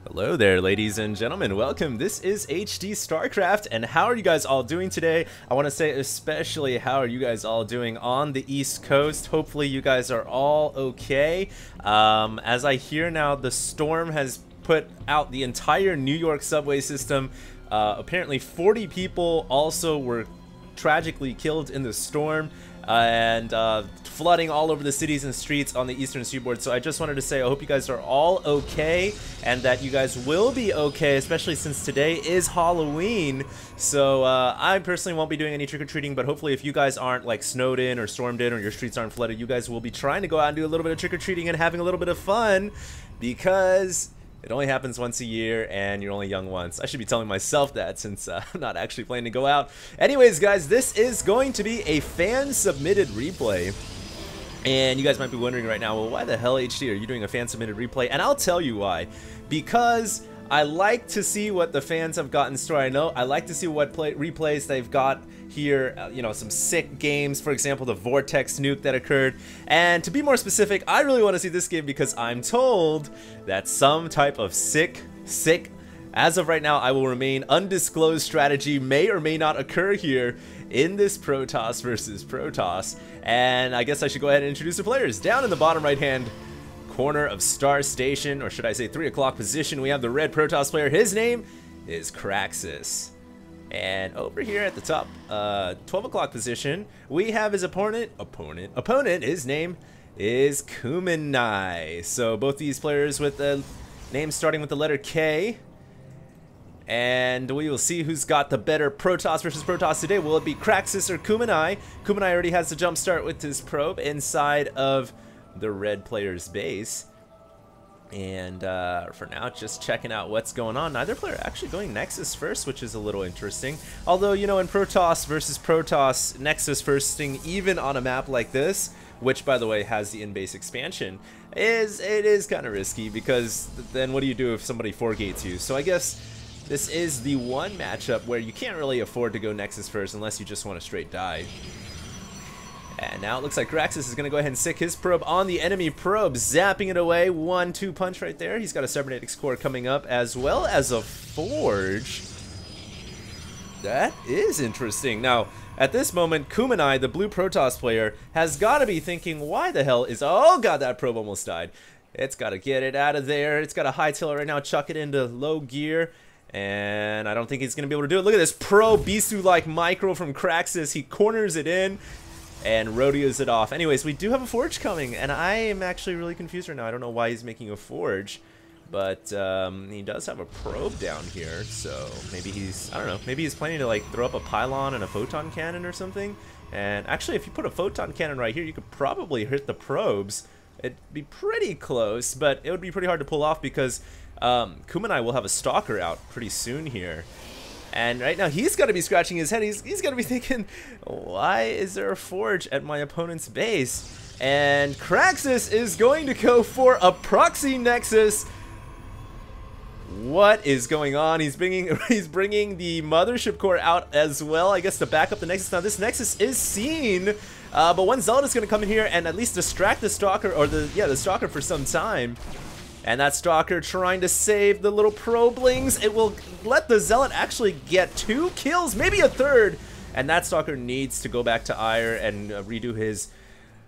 Hello there, ladies and gentlemen. Welcome. This is HD StarCraft, and how are you guys all doing today? I want to say especially how are you guys all doing on the East Coast? Hopefully you guys are all okay. As I hear now, the storm has put out the entire New York subway system. Apparently 40 people also were tragically killed in the storm, and flooding all over the cities and streets on the eastern seaboard. So I just wanted to say I hope you guys are all okay, and that you guys will be okay, especially since today is Halloween. So I personally won't be doing any trick-or-treating, but hopefully if you guys aren't like snowed in or stormed in or your streets aren't flooded, you guys will be trying to go out and do a little bit of trick-or-treating and having a little bit of fun, because it only happens once a year, and you're only young once. I should be telling myself that, since I'm not actually planning to go out. Anyways, guys, this is going to be a fan-submitted replay. And you guys might be wondering right now, well, why the hell, HD, are you doing a fan-submitted replay? And I'll tell you why. Because I like to see what the fans have got in store. I like to see what replays they've got here, you know, some sick games, for example, the Vortex nuke that occurred. And to be more specific, I really want to see this game because I'm told that some type of sick, as of right now, I will remain undisclosed strategy may or may not occur here in this Protoss versus Protoss. And I guess I should go ahead and introduce the players. Down in the bottom right hand corner of Star Station, or should I say 3 o'clock position, we have the red Protoss player. His name is Craxus. And over here at the top, 12 o'clock position, we have his opponent, his name is Kuminai. So both these players with the names starting with the letter K. And we will see who's got the better Protoss versus Protoss today. Will it be Craxus or Kuminai? Kuminai already has the jump start with his probe inside of the red player's base. And for now, just checking out what's going on. Neither player actually going Nexus first, which is a little interesting. Although, you know, in Protoss versus Protoss, Nexus firsting, even on a map like this, which, by the way, has the in-base expansion, it is kind of risky, because then what do you do if somebody 4-gates you? So I guess this is the one matchup where you can't really afford to go Nexus first unless you just want to straight die. And now it looks like Craxus is going to go ahead and sick his probe on the enemy probe, zapping it away. 1-2 punch right there. He's got a cybernetics core coming up, as well as a forge. That is interesting. Now, at this moment, Kuminai, the blue Protoss player, has got to be thinking, why the hell is... Oh god, that probe almost died. It's got to get it out of there. It's got a hightail it right now, chuck it into low gear. And I don't think he's going to be able to do it. Look at this pro Bisu-like micro from Craxus. He corners it in and rodeos it off. Anyways, we do have a forge coming, and I am actually really confused right now. I don't know why he's making a forge, but he does have a probe down here, so maybe he's, I don't know, maybe he's planning to like throw up a pylon and a photon cannon or something. And actually, if you put a photon cannon right here, you could probably hit the probes. It'd be pretty close, but it would be pretty hard to pull off because Kuminai will have a stalker out pretty soon here. And right now he's got to be scratching his head. He's got to be thinking, why is there a forge at my opponent's base? And Craxus is going to go for a proxy Nexus. What is going on? He's bringing the mothership core out as well, I guess, to back up the Nexus. Now this Nexus is seen, but one Zealot is going to come in here and at least distract the Stalker, or the Stalker for some time. And that Stalker trying to save the little problings. It will let the Zealot actually get 2 kills, maybe a third. And that Stalker needs to go back to Ire and redo his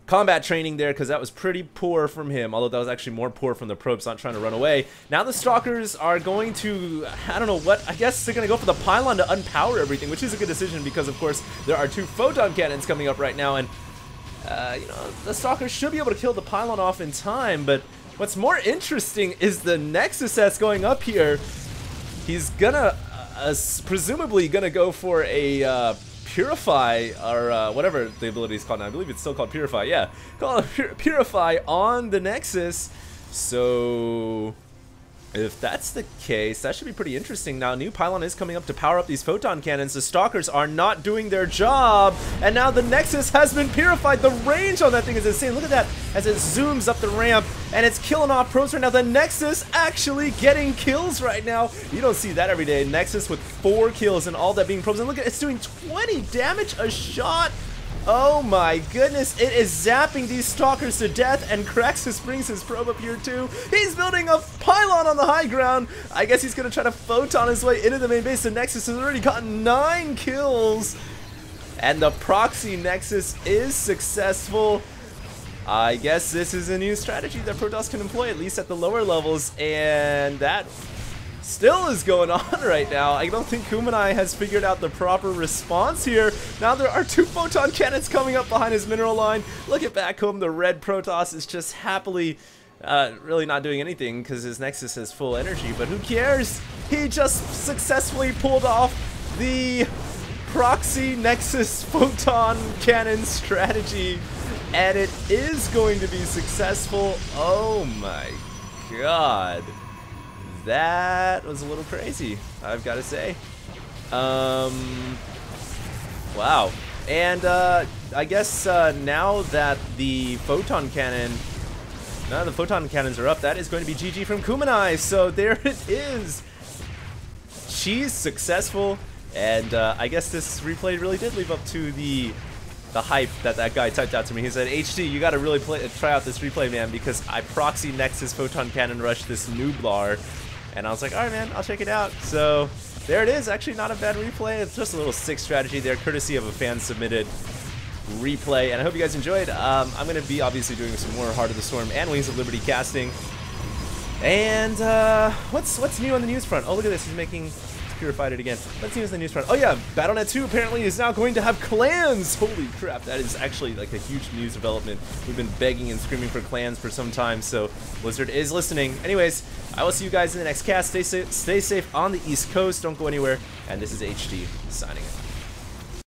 combat training there, because that was pretty poor from him. Although that was actually more poor from the probes not trying to run away. Now the Stalkers are going to, I don't know what, I guess they're going to go for the pylon to unpower everything, which is a good decision because, of course, there are 2 photon cannons coming up right now. And, you know, the Stalkers should be able to kill the pylon off in time, but what's more interesting is the Nexus that's going up here. He's gonna, presumably gonna go for a Purify, or whatever the ability is called now. I believe it's still called Purify, yeah. Call it Purify on the Nexus. So if that's the case, that should be pretty interesting. Now, new pylon is coming up to power up these photon cannons. The Stalkers are not doing their job, and now the Nexus has been purified. The range on that thing is insane. Look at that as it zooms up the ramp, and it's killing off probes right now. The Nexus actually getting kills right now. You don't see that every day. Nexus with 4 kills and all that being probes. And look at it, it's doing 20 damage a shot. Oh my goodness, it is zapping these stalkers to death, and Kraxus brings his probe up here too. He's building a pylon on the high ground. I guess he's gonna try to photon his way into the main base. The Nexus has already gotten 9 kills. And the proxy Nexus is successful. I guess this is a new strategy that Protoss can employ, at least at the lower levels, and that still is going on right now. I don't think Kumanai has figured out the proper response here. Now there are 2 photon cannons coming up behind his mineral line. Look at back home, the red Protoss is just happily really not doing anything because his Nexus has full energy, but who cares? He just successfully pulled off the proxy Nexus photon cannon strategy, and it is going to be successful. Oh my god. That was a little crazy, I've got to say. Wow. And I guess now that the photon cannons are up, that is going to be GG from Kumanai. So there it is. She's successful, and I guess this replay really did live up to the hype that guy typed out to me. He said, HD, you gotta really try out this replay, man, because I proxy Nexus photon cannon rush this Nublar. And I was like, alright man, I'll check it out. So there it is, actually not a bad replay. It's just a little sick strategy there, courtesy of a fan submitted replay. And I hope you guys enjoyed. I'm going to be obviously doing some more Heart of the Storm and Wings of Liberty casting. And what's new on the news front? Oh, look at this, he's making purified it again. Let's see what's the news front. Oh yeah, Battle.net 2 apparently is now going to have clans. Holy crap, that is actually like a huge news development. We've been begging and screaming for clans for some time, so Blizzard is listening. Anyways, I will see you guys in the next cast. Stay safe on the East Coast. Don't go anywhere. And this is HD signing out.